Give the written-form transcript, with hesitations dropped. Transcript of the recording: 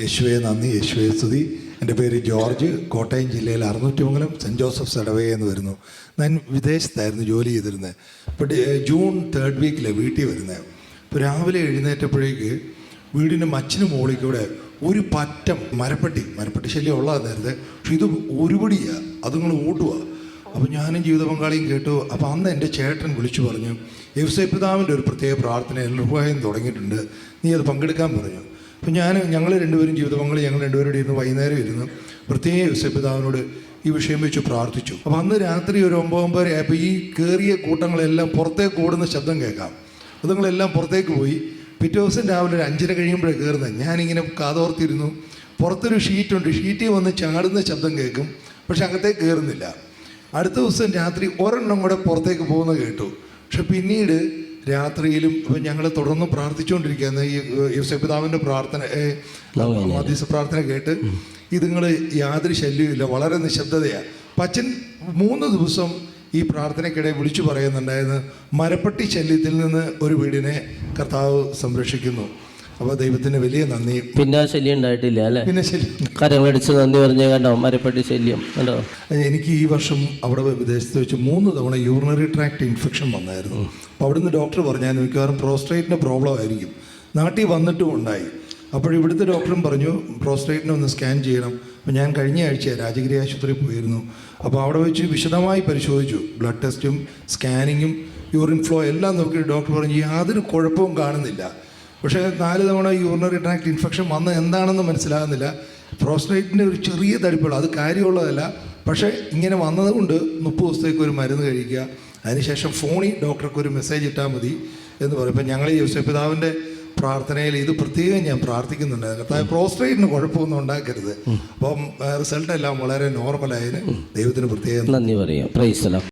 യേശുവെ നന്ദി, യേശുവെ സ്തുതി. എൻ്റെ പേര് ജോർജ്, കോട്ടയം ജില്ലയിൽ അറുന്നൂറ്റിമംഗലം സെൻറ്റ് ജോസഫ്സ് ഇടവക എന്ന് വരുന്നു. ഞാൻ വിദേശത്തായിരുന്നു ജോലി ചെയ്തിരുന്നത്. ഇപ്പോൾ ജൂൺ 3rd വീക്കിലെ വീട്ടിൽ വരുന്നത്. ഇപ്പോൾ രാവിലെ എഴുന്നേറ്റപ്പോഴേക്ക് വീടിൻ്റെ മച്ചിന് മുകളിൽ കൂടെ ഒരു പറ്റം മരപ്പട്ടി ശല്യം ഉള്ളതാണ് നേരത്തെ. പക്ഷെ ഇത് ഒരുപടിയാണ്, അതുങ്ങൾ ഓട്ടുക. അപ്പോൾ ഞാനും ജീവിത പങ്കാളിയും കേട്ടു. അപ്പോൾ അന്ന് എൻ്റെ ചേട്ടൻ വിളിച്ചു പറഞ്ഞു, യൗസേപ്പിതാവിൻ്റെ ഒരു പ്രത്യേക പ്രാർത്ഥന നിർവഹണം തുടങ്ങിയിട്ടുണ്ട്, നീ അത് പങ്കെടുക്കാൻ പറഞ്ഞു. അപ്പോൾ ഞങ്ങൾ രണ്ടുപേരും ജീവിത പങ്കാളി ഞങ്ങൾ രണ്ടുപേരോട് ഇരുന്ന് വൈകുന്നേരം ഇരുന്ന് പ്രത്യേക യൗസേപ്പിതാവിനോട് ഈ വിഷയം വെച്ച് പ്രാർത്ഥിച്ചു. അപ്പോൾ അന്ന് രാത്രി ഒരു 9-9:30 ആയപ്പോൾ ഈ കയറിയ കൂട്ടങ്ങളെല്ലാം പുറത്തേക്ക് ഓടുന്ന ശബ്ദം കേൾക്കാം. അതുങ്ങളെല്ലാം പുറത്തേക്ക് പോയി. പിറ്റേ ദിവസം രാവിലെ ഒരു 5:30 കഴിയുമ്പോഴേ കയറുന്നത്. ഞാനിങ്ങനെ കാതോർത്തിരുന്നു. പുറത്തൊരു ഷീറ്റുണ്ട്, ഷീറ്റിൽ വന്ന് ചാടുന്ന ശബ്ദം കേൾക്കും, പക്ഷെ അകത്തേക്ക് കയറുന്നില്ല. അടുത്ത ദിവസം രാത്രി ഒരെണ്ണം കൂടെ പുറത്തേക്ക് പോകുന്നത് കേട്ടു. പക്ഷെ പിന്നീട് രാത്രിയിലും ഇപ്പം ഞങ്ങൾ തുടർന്ന് പ്രാർത്ഥിച്ചുകൊണ്ടിരിക്കുകയാണ്. ഈ യൗസേപ്പിതാവിൻ്റെ പ്രാർത്ഥന, മധ്യസ്ഥ പ്രാർത്ഥന കേട്ട് ഇതുങ്ങൾ യാതൊരു ശല്യമില്ല, വളരെ നിശബ്ദതയാണ്. അച്ഛൻ 3 ദിവസം ഈ പ്രാർത്ഥനയ്ക്കിടെ വിളിച്ചു പറയുന്നുണ്ടായിരുന്നു, മരപ്പട്ടി ശല്യത്തിൽ നിന്ന് ഒരു വീടിനെ കർത്താവ് സംരക്ഷിക്കുന്നു. അപ്പോൾ ദൈവത്തിന് വലിയ നന്ദി. പിന്നെ ശല്യം ഉണ്ടായിട്ടില്ല അല്ലേ? പിന്നെ ശല്യം കരങ്ങളടിച്ച് നന്ദി പറഞ്ഞേ കണ്ടോ, മരപ്പട്ടി ശല്യം കണ്ടോ. എനിക്ക് ഈ വർഷം അവിടെ വിദേശത്ത് വെച്ച് 3 തവണ യൂറിനറി ട്രാക്ട് ഇൻഫെക്ഷൻ വന്നായിരുന്നു. അപ്പോൾ അവിടുന്ന് ഡോക്ടർ പറഞ്ഞാൽ മിക്കവാറും പ്രോസ്റ്റേറ്റിൻ്റെ പ്രോബ്ലം ആയിരിക്കും. നാട്ടിൽ വന്നിട്ടും ഉണ്ടായി. അപ്പോൾ ഇവിടുത്തെ ഡോക്ടറും പറഞ്ഞു പ്രോസ്റ്റേറ്റിനെ ഒന്ന് സ്കാൻ ചെയ്യണം. അപ്പോൾ ഞാൻ കഴിഞ്ഞ ആഴ്ച രാജഗിരി ആശുപത്രിയിൽ പോയിരുന്നു. അപ്പോൾ അവിടെ വെച്ച് വിശദമായി പരിശോധിച്ചു. ബ്ലഡ് ടെസ്റ്റും സ്കാനിങ്ങും യൂറിൻ ഫ്ലോ എല്ലാം നോക്കിയിട്ട് ഡോക്ടർ പറഞ്ഞു യാതൊരു കുഴപ്പവും കാണുന്നില്ല. പക്ഷേ 4 തവണ യൂറിനറി ട്രാക്ട് ഇൻഫെക്ഷൻ വന്ന് എന്താണെന്ന് മനസ്സിലാകുന്നില്ല. പ്രോസ്റ്റേറ്റിൻ്റെ ഒരു ചെറിയ തടിപ്പുള്ള, അത് കാര്യമുള്ളതല്ല. പക്ഷേ ഇങ്ങനെ വന്നതുകൊണ്ട് 30 ദിവസത്തേക്ക് ഒരു മരുന്ന് കഴിക്കുക, അതിനുശേഷം ഫോണിൽ ഡോക്ടർക്ക് ഒരു മെസ്സേജ് ഇട്ടാൽ മതി എന്ന് പറയും. ഇപ്പം ഞങ്ങൾ ഈ യൗസേപ്പിതാവിൻ്റെ പ്രാർത്ഥനയിൽ ഇത് പ്രത്യേകം ഞാൻ പ്രാർത്ഥിക്കുന്നുണ്ട്. കർത്താവേ, പ്രോസ്റ്റേറ്റിന് കുഴപ്പമൊന്നും ഉണ്ടാക്കരുത്. അപ്പം റിസൾട്ട് എല്ലാം വളരെ നോർമലായതിന് ദൈവത്തിന് പ്രത്യേകം നന്ദി പറയാം. Praise the Lord.